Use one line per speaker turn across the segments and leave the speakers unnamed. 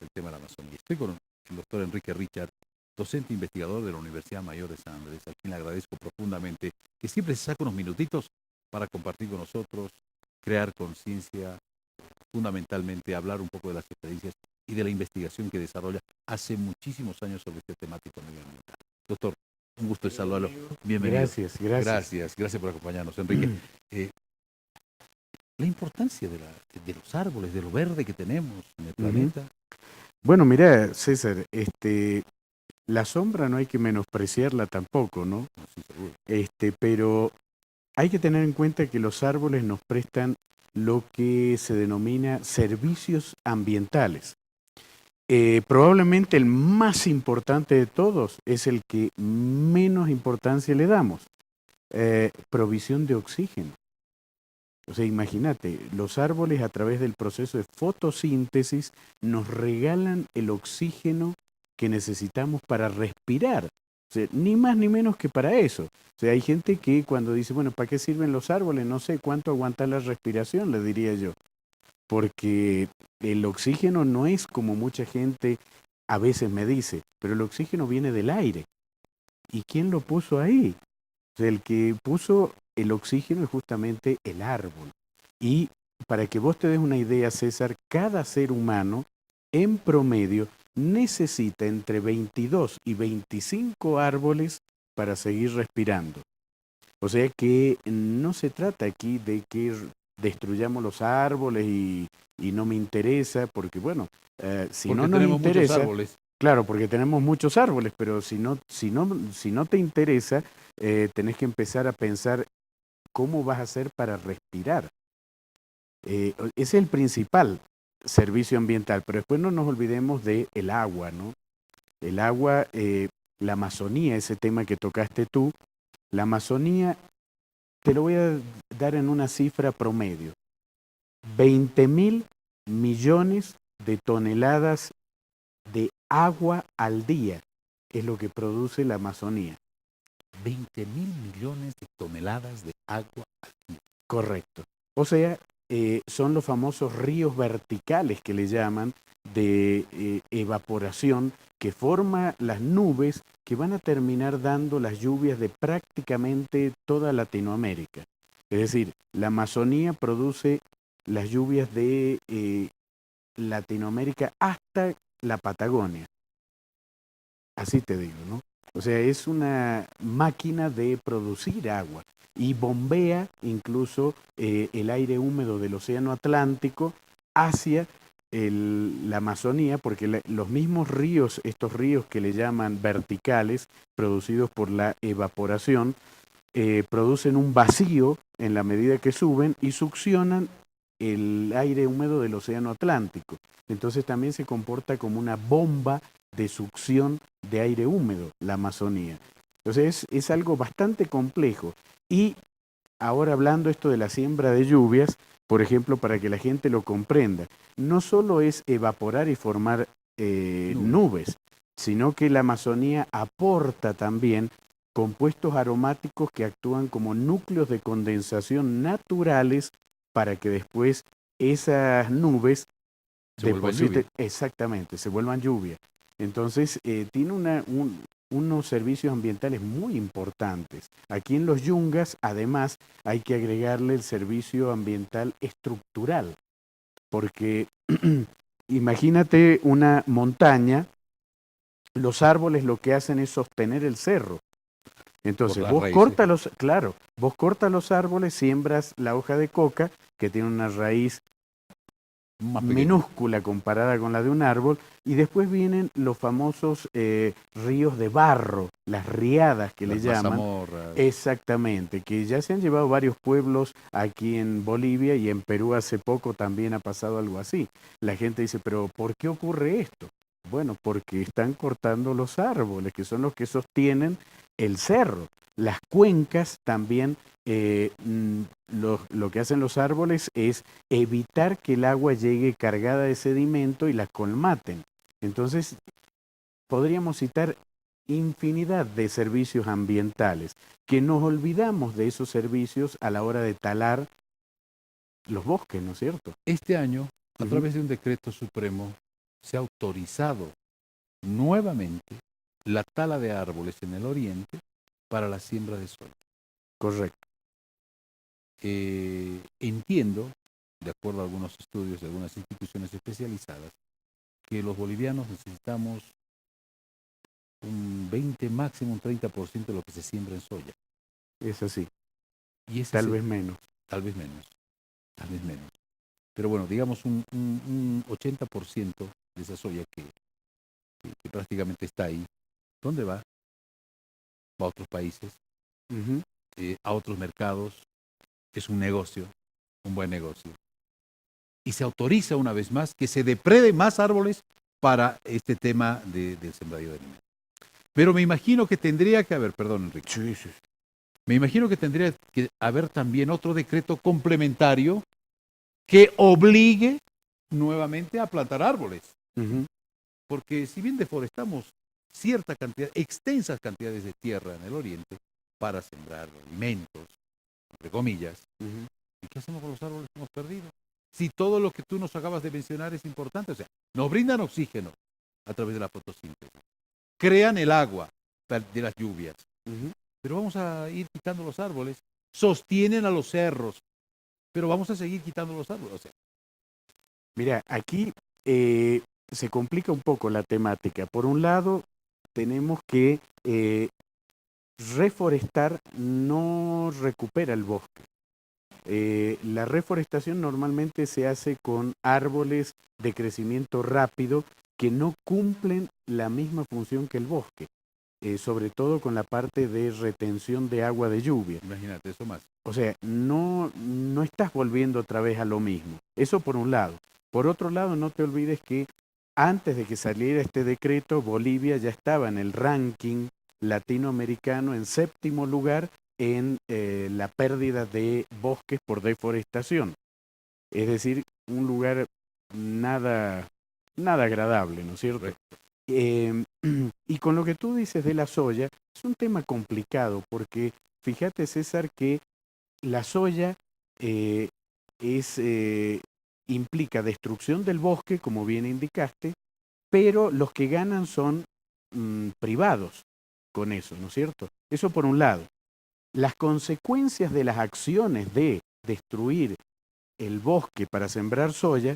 el tema de la Amazonía. Estoy con el doctor Enrique Richard, docente investigador de la Universidad Mayor de San Andrés, a quien le agradezco profundamente que siempre se saca unos minutitos para compartir con nosotros, crear conciencia, fundamentalmente hablar un poco de las experiencias y de la investigación que desarrolla hace muchísimos años sobre este temático medioambiental. Doctor, un gusto de saludarlo. Bienvenido.
Gracias.
Gracias por acompañarnos, Enrique. La importancia de los árboles, de lo verde que tenemos en el planeta.
Bueno, mira, César, la sombra no hay que menospreciarla tampoco, ¿no?
No, sí, seguro.
Pero hay que tener en cuenta que los árboles nos prestan lo que se denomina servicios ambientales. Probablemente el más importante de todos es el que menos importancia le damos, provisión de oxígeno. O sea, imagínate, los árboles a través del proceso de fotosíntesis nos regalan el oxígeno que necesitamos para respirar. O sea, ni más ni menos que para eso. O sea, hay gente que cuando dice, bueno, ¿para qué sirven los árboles? No sé cuánto aguanta la respiración, le diría yo. Porque el oxígeno no es como mucha gente a veces me dice, pero el oxígeno viene del aire. ¿Y quién lo puso ahí? O sea, el que puso el oxígeno es justamente el árbol. Y para que vos te des una idea, César, cada ser humano en promedio necesita entre 22 y 25 árboles para seguir respirando. O sea que no se trata aquí de que destruyamos los árboles y no me interesa, porque bueno, si
porque
no nos
tenemos
interesa,
muchos árboles.
claro, porque tenemos muchos árboles, pero si no te interesa, tenés que empezar a pensar cómo vas a hacer para respirar. Ese es el principal servicio ambiental, pero después no nos olvidemos del agua, ¿no? El agua, la Amazonía, ese tema que tocaste tú, la Amazonía, te lo voy a dar en una cifra promedio, 20.000 millones de toneladas de agua al día es lo que produce la Amazonía.
20.000 millones de toneladas de agua al día.
Correcto. O sea, son los famosos ríos verticales que le llaman de evaporación que forma las nubes que van a terminar dando las lluvias de prácticamente toda Latinoamérica. Es decir, la Amazonía produce las lluvias de Latinoamérica hasta la Patagonia. Así te digo, ¿no? O sea, es una máquina de producir agua y bombea incluso el aire húmedo del océano Atlántico hacia la Amazonía, porque los mismos ríos, estos ríos que le llaman verticales, producidos por la evaporación, producen un vacío en la medida que suben y succionan el aire húmedo del océano Atlántico. Entonces también se comporta como una bomba de succión de aire húmedo, la Amazonía. Entonces es algo bastante complejo. Y ahora hablando esto de la siembra de lluvias, por ejemplo, para que la gente lo comprenda, no solo es evaporar y formar nubes, sino que la Amazonía aporta también compuestos aromáticos que actúan como núcleos de condensación naturales para que después esas nubes depositen, exactamente, se vuelvan lluvia. Entonces, tiene unos servicios ambientales muy importantes. Aquí en los Yungas, además, hay que agregarle el servicio ambiental estructural, porque imagínate una montaña, los árboles lo que hacen es sostener el cerro. Entonces, vos cortas los árboles, siembras la hoja de coca, que tiene una raíz minúscula comparada con la de un árbol, y después vienen los famosos ríos de barro, las riadas que le llaman. Exactamente, que ya se han llevado varios pueblos aquí en Bolivia y en Perú hace poco también ha pasado algo así. La gente dice, pero ¿por qué ocurre esto? Bueno, porque están cortando los árboles, que son los que sostienen el cerro. Las cuencas también, lo que hacen los árboles es evitar que el agua llegue cargada de sedimento y la colmaten. Entonces, podríamos citar infinidad de servicios ambientales, que nos olvidamos de esos servicios a la hora de talar los bosques, ¿no es cierto?
Este año, a través de un decreto supremo, se ha autorizado nuevamente la tala de árboles en el oriente para la siembra de soya.
Correcto.
Entiendo, de acuerdo a algunos estudios de algunas instituciones especializadas, que los bolivianos necesitamos un 20, máximo un 30% de lo que se siembra en soya.
Es así.
Y ese
Tal
es
vez menos.
Tal vez menos, tal vez menos. Pero bueno, digamos un 80% de esa soya que prácticamente está ahí. ¿Dónde va? Va a otros países,
Ujú.
a otros mercados. Es un negocio, un buen negocio. Y se autoriza una vez más que se depreden más árboles para este tema del sembradío de alimentos. Pero me imagino que tendría que haber, perdón Enrique,
Sí, sí.
me imagino que tendría que haber también otro decreto complementario que obligue nuevamente a plantar árboles.
Ujú.
Porque si bien deforestamos cierta cantidad, extensas cantidades de tierra en el oriente para sembrar alimentos, entre comillas,
Ujú.
¿y qué hacemos con los árboles que hemos perdido? Si todo lo que tú nos acabas de mencionar es importante, o sea, nos brindan oxígeno a través de la fotosíntesis, crean el agua de las lluvias,
Ujú.
pero vamos a ir quitando los árboles, sostienen a los cerros, pero vamos a seguir quitando los árboles. O sea,
Mira, aquí se complica un poco la temática. Por un lado, tenemos que reforestar no recupera el bosque. La reforestación normalmente se hace con árboles de crecimiento rápido que no cumplen la misma función que el bosque, sobre todo con la parte de retención de agua de lluvia.
imagínate eso más.
O sea, no estás volviendo otra vez a lo mismo. Eso por un lado. Por otro lado, no te olvides que antes de que saliera este decreto, Bolivia ya estaba en el ranking latinoamericano en 7º lugar en la pérdida de bosques por deforestación. Es decir, un lugar nada, nada agradable, ¿no es cierto?
Correcto.
Y con lo que tú dices de la soya, es un tema complicado porque fíjate, César, que la soya eh, es, implica destrucción del bosque, como bien indicaste, pero los que ganan son privados con eso, ¿no es cierto? Eso por un lado. Las consecuencias de las acciones de destruir el bosque para sembrar soya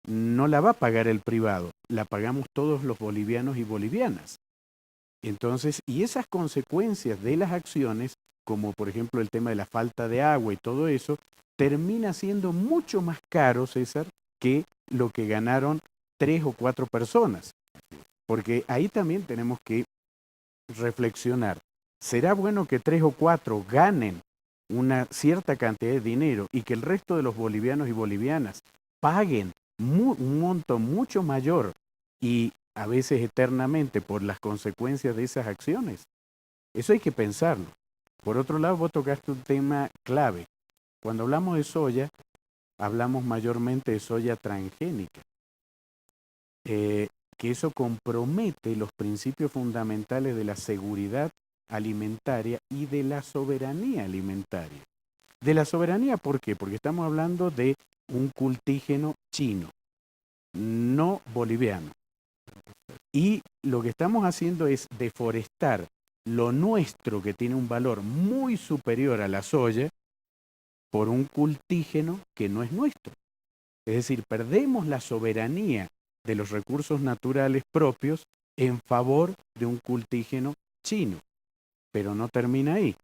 no la va a pagar el privado, la pagamos todos los bolivianos y bolivianas. Entonces, y esas consecuencias de las acciones, como por ejemplo el tema de la falta de agua y todo eso, termina siendo mucho más caro, César, que lo que ganaron 3 o 4 personas. Porque ahí también tenemos que reflexionar. ¿Será bueno que 3 o 4 ganen una cierta cantidad de dinero y que el resto de los bolivianos y bolivianas paguen un monto mucho mayor y a veces eternamente por las consecuencias de esas acciones? Eso hay que pensarlo. Por otro lado, vos tocaste un tema clave. Cuando hablamos de soya, hablamos mayormente de soya transgénica, que eso compromete los principios fundamentales de la seguridad alimentaria y de la soberanía alimentaria. De la soberanía, ¿por qué? Porque estamos hablando de un cultígeno chino, no boliviano. Y lo que estamos haciendo es deforestar lo nuestro, que tiene un valor muy superior a la soya, por un cultígeno que no es nuestro. Es decir, perdemos la soberanía de los recursos naturales propios en favor de un cultígeno chino. Pero no termina ahí.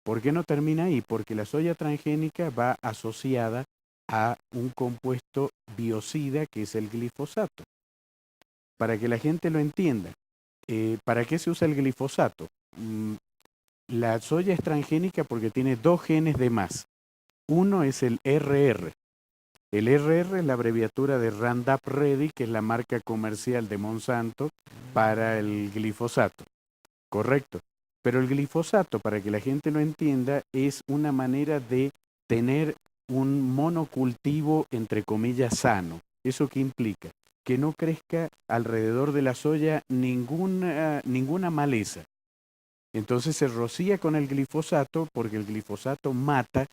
¿Por qué no termina ahí? Porque la soya transgénica va asociada a un compuesto biocida que es el glifosato. Para que la gente lo entienda, ¿para qué se usa el glifosato? La soya es transgénica porque tiene 2 genes de más. Uno es el RR. El RR es la abreviatura de Roundup Ready, que es la marca comercial de Monsanto para el glifosato. Correcto. Pero el glifosato, para que la gente lo entienda, es una manera de tener un monocultivo, entre comillas, sano. ¿Eso qué implica? Que no crezca alrededor de la soya ninguna maleza. Entonces se rocía con el glifosato porque el glifosato mata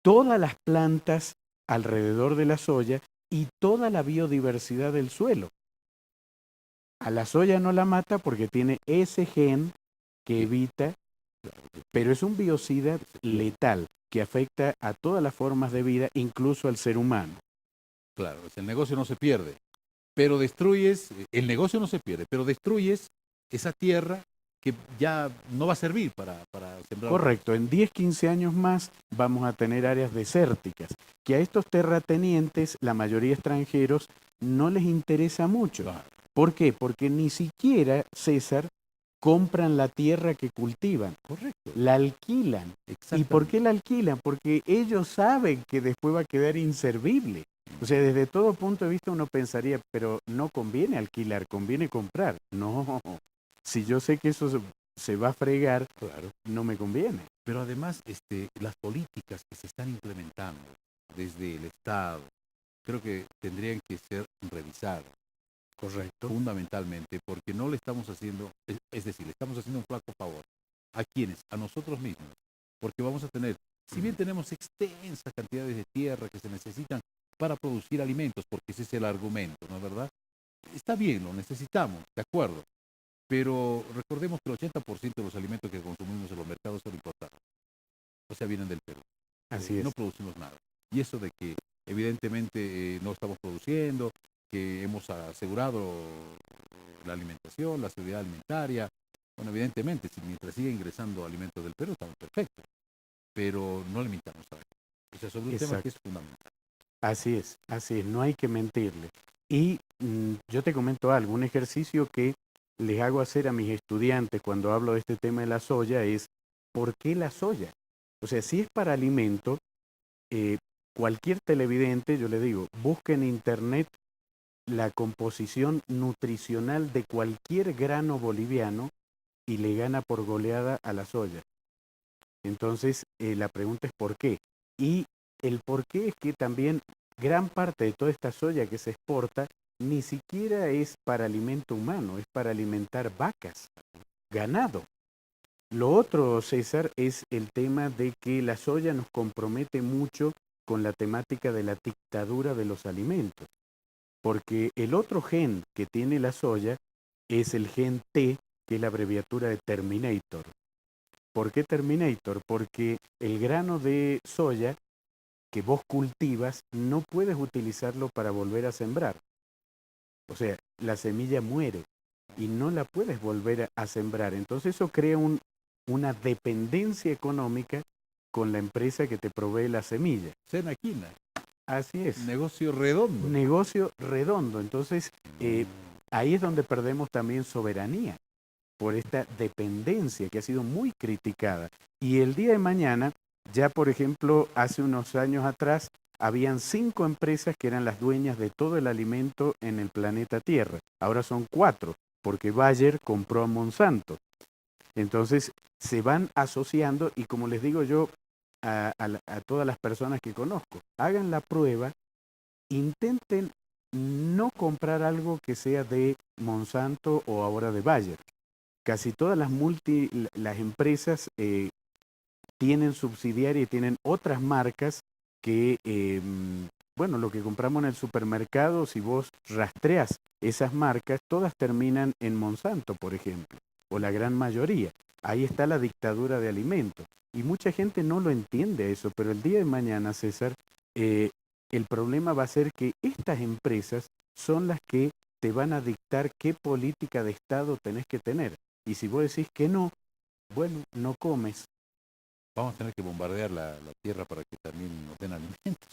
todas las plantas alrededor de la soya y toda la biodiversidad del suelo. A la soya no la mata porque tiene ese gen que evita, pero es un biocida letal que afecta a todas las formas de vida, incluso al ser humano.
Claro, el negocio no se pierde, pero destruyes, el negocio no se pierde, pero destruyes esa tierra que ya no va a servir para sembrar.
Correcto, en 10, 15 años más vamos a tener áreas desérticas, que a estos terratenientes, la mayoría extranjeros, no les interesa mucho.
Claro.
¿Por qué? Porque ni siquiera, César, compran la tierra que cultivan.
Correcto.
La alquilan. ¿Y por qué la alquilan? Porque ellos saben que después va a quedar inservible. O sea, desde todo punto de vista uno pensaría, pero no conviene alquilar, conviene comprar. No, si yo sé que eso se va a fregar,
claro,
no me conviene.
Pero además, las políticas que se están implementando desde el Estado, creo que tendrían que ser revisadas.
Correcto.
Fundamentalmente, porque no le estamos haciendo, es decir, le estamos haciendo un flaco favor. ¿A quiénes? A nosotros mismos. Porque vamos a tener, si bien tenemos extensas cantidades de tierra que se necesitan para producir alimentos, porque ese es el argumento, ¿no es verdad? Está bien, lo necesitamos, de acuerdo. Pero recordemos que el 80% de los alimentos que consumimos en los mercados son importados. O sea, vienen del Perú.
Así es.
No producimos nada. Y eso de que evidentemente no estamos produciendo, que hemos asegurado la alimentación, la seguridad alimentaria. Bueno, evidentemente, si mientras siga ingresando alimentos del Perú, estamos perfectos. Pero no limitamos a eso. O sea, sobre un tema que es fundamental.
Así es, no hay que mentirle. Y yo te comento algo, un ejercicio que les hago hacer a mis estudiantes cuando hablo de este tema de la soya es, ¿por qué la soya? O sea, si es para alimento, cualquier televidente, yo le digo, busque en internet la composición nutricional de cualquier grano boliviano y le gana por goleada a la soya. Entonces, la pregunta es ¿por qué? Y el por qué es que también gran parte de toda esta soya que se exporta ni siquiera es para alimento humano, es para alimentar vacas, ganado. Lo otro, César, es el tema de que la soya nos compromete mucho con la temática de la dictadura de los alimentos. Porque el otro gen que tiene la soya es el gen T, que es la abreviatura de Terminator. ¿Por qué Terminator? Porque el grano de soya que vos cultivas no puedes utilizarlo para volver a sembrar. O sea, la semilla muere y no la puedes volver a sembrar. Entonces eso crea una dependencia económica con la empresa que te provee la semilla.
Senaquina.
Así es.
Negocio redondo.
Negocio redondo. Entonces, ahí es donde perdemos también soberanía por esta dependencia que ha sido muy criticada. Y el día de mañana, ya por ejemplo, hace unos años atrás, habían 5 empresas que eran las dueñas de todo el alimento en el planeta Tierra. Ahora son 4, porque Bayer compró a Monsanto. Entonces, se van asociando y como les digo yo a todas las personas que conozco, hagan la prueba, intenten no comprar algo que sea de Monsanto o ahora de Bayer. Casi todas las empresas tienen subsidiarias y tienen otras marcas que, bueno, lo que compramos en el supermercado, si vos rastreas esas marcas, todas terminan en Monsanto, por ejemplo, o la gran mayoría. Ahí está la dictadura de alimentos. Y mucha gente no lo entiende eso, pero el día de mañana, César, el problema va a ser que estas empresas son las que te van a dictar qué política de Estado tenés que tener. Y si vos decís que no, bueno, no comes.
Vamos a tener que bombardear la tierra para que también nos den alimentos,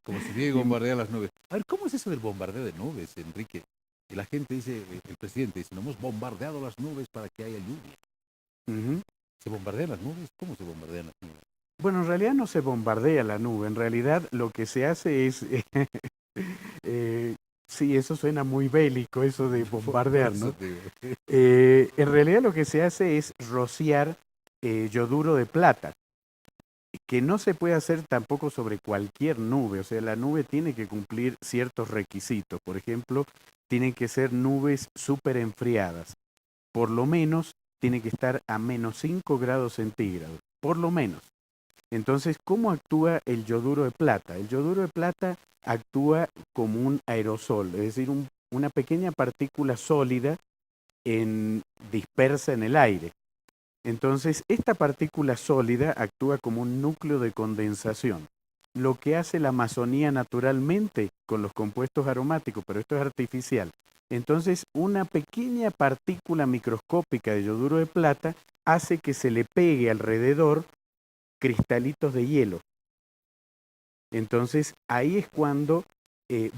como si tiene que bombardear las nubes. A ver, ¿cómo es eso del bombardeo de nubes, Enrique? Y la gente dice, el presidente dice, no hemos bombardeado las nubes para que haya lluvia. ¿Se bombardean las nubes? ¿Cómo se bombardean las nubes?
Bueno, en realidad no se bombardea la nube, en realidad lo que se hace es, sí, eso suena muy bélico, eso de bombardear, ¿no? En realidad lo que se hace es rociar yoduro de plata, que no se puede hacer tampoco sobre cualquier nube, o sea, la nube tiene que cumplir ciertos requisitos, por ejemplo, tienen que ser nubes súper enfriadas, por lo menos tiene que estar a -5 grados centígrados, por lo menos. Entonces, ¿cómo actúa el yoduro de plata? El yoduro de plata actúa como un aerosol, es decir, una pequeña partícula sólida dispersa en el aire. Entonces, esta partícula sólida actúa como un núcleo de condensación. Lo que hace la Amazonía naturalmente con los compuestos aromáticos, pero esto es artificial. Entonces, una pequeña partícula microscópica de yoduro de plata hace que se le pegue alrededor cristalitos de hielo. Entonces, ahí es cuando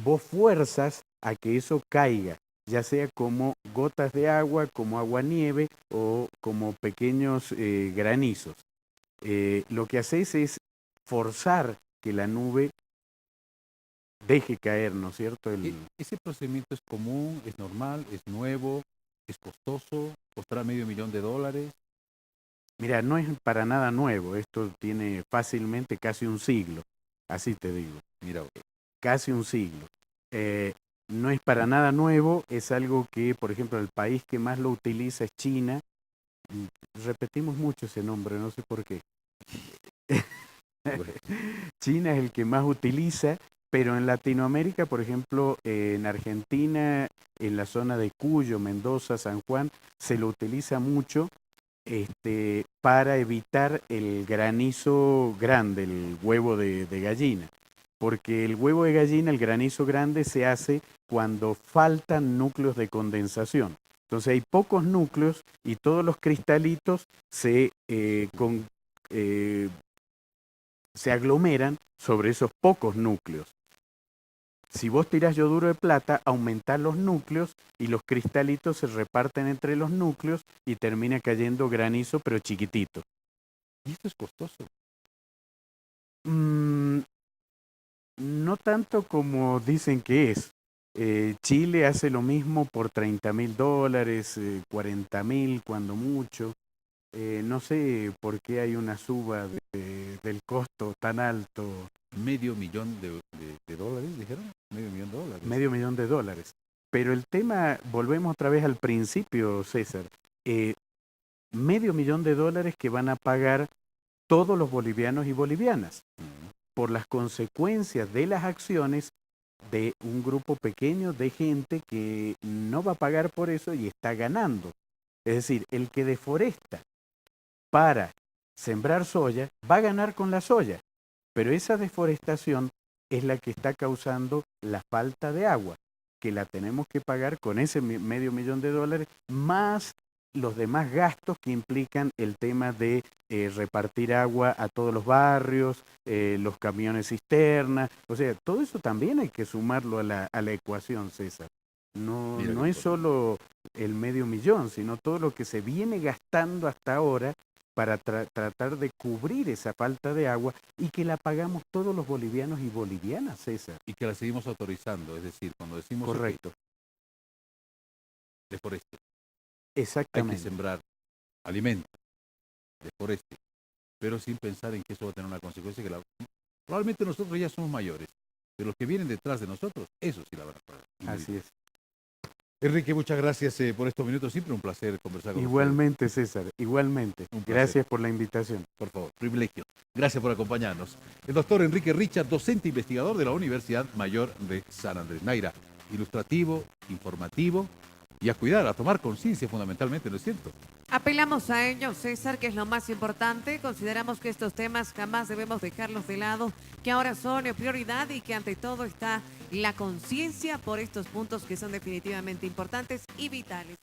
vos fuerzas a que eso caiga, ya sea como gotas de agua, como agua-nieve o como pequeños granizos. Lo que haces es forzar que la nube deje caer, ¿no es cierto?
¿Ese procedimiento es común, es normal, es nuevo, es costoso, costará $500,000?
Mira, no es para nada nuevo, esto tiene fácilmente casi un siglo, así te digo.
Mira,
casi un siglo. No es para nada nuevo, es algo que, por ejemplo, el país que más lo utiliza es China. Repetimos mucho ese nombre, no sé por qué.
bueno,
China es el que más utiliza, pero en Latinoamérica, por ejemplo, en Argentina, en la zona de Cuyo, Mendoza, San Juan, se lo utiliza mucho para evitar el granizo grande, el huevo de gallina. Porque el huevo de gallina, el granizo grande, se hace cuando faltan núcleos de condensación. Entonces hay pocos núcleos y todos los cristalitos se aglomeran sobre esos pocos núcleos. Si vos tirás yoduro de plata, aumentás los núcleos y los cristalitos se reparten entre los núcleos y termina cayendo granizo, pero chiquitito.
¿Y esto es costoso?
No tanto como dicen que es. Chile hace lo mismo por $30,000, 40,000 cuando mucho. No sé por qué hay una suba del costo tan alto.
$500,000, dijeron. $500,000.
$500,000. Pero el tema, volvemos otra vez al principio, César. $500,000 que van a pagar todos los bolivianos y bolivianas por las consecuencias de las acciones de un grupo pequeño de gente que no va a pagar por eso y está ganando. Es decir, el que deforesta para sembrar soya va a ganar con la soya, pero esa deforestación es la que está causando la falta de agua, que la tenemos que pagar con ese $500,000 más los demás gastos que implican el tema de repartir agua a todos los barrios, los camiones cisterna, o sea, todo eso también hay que sumarlo a la ecuación, César. No es solo el $500,000, sino todo lo que se viene gastando hasta ahora para tratar de cubrir esa falta de agua y que la pagamos todos los bolivianos y bolivianas, César.
Y que la seguimos autorizando, es decir, cuando decimos
correcto,
deforeste,
exactamente.
hay que sembrar alimento, deforeste, pero sin pensar en que eso va a tener una consecuencia que probablemente nosotros ya somos mayores, pero los que vienen detrás de nosotros, eso sí la van a pagar.
Así es.
Enrique, muchas gracias por estos minutos. Siempre un placer conversar con
Igualmente, César, igualmente. Gracias por la invitación.
Por favor, privilegio. Gracias por acompañarnos. El doctor Enrique Richard, docente investigador de la Universidad Mayor de San Andrés. Naira, ilustrativo, informativo y a cuidar, a tomar conciencia fundamentalmente, ¿no es cierto?
Apelamos a ello, César, que es lo más importante. Consideramos que estos temas jamás debemos dejarlos de lado, que ahora son prioridad y que ante todo está la conciencia por estos puntos que son definitivamente importantes y vitales.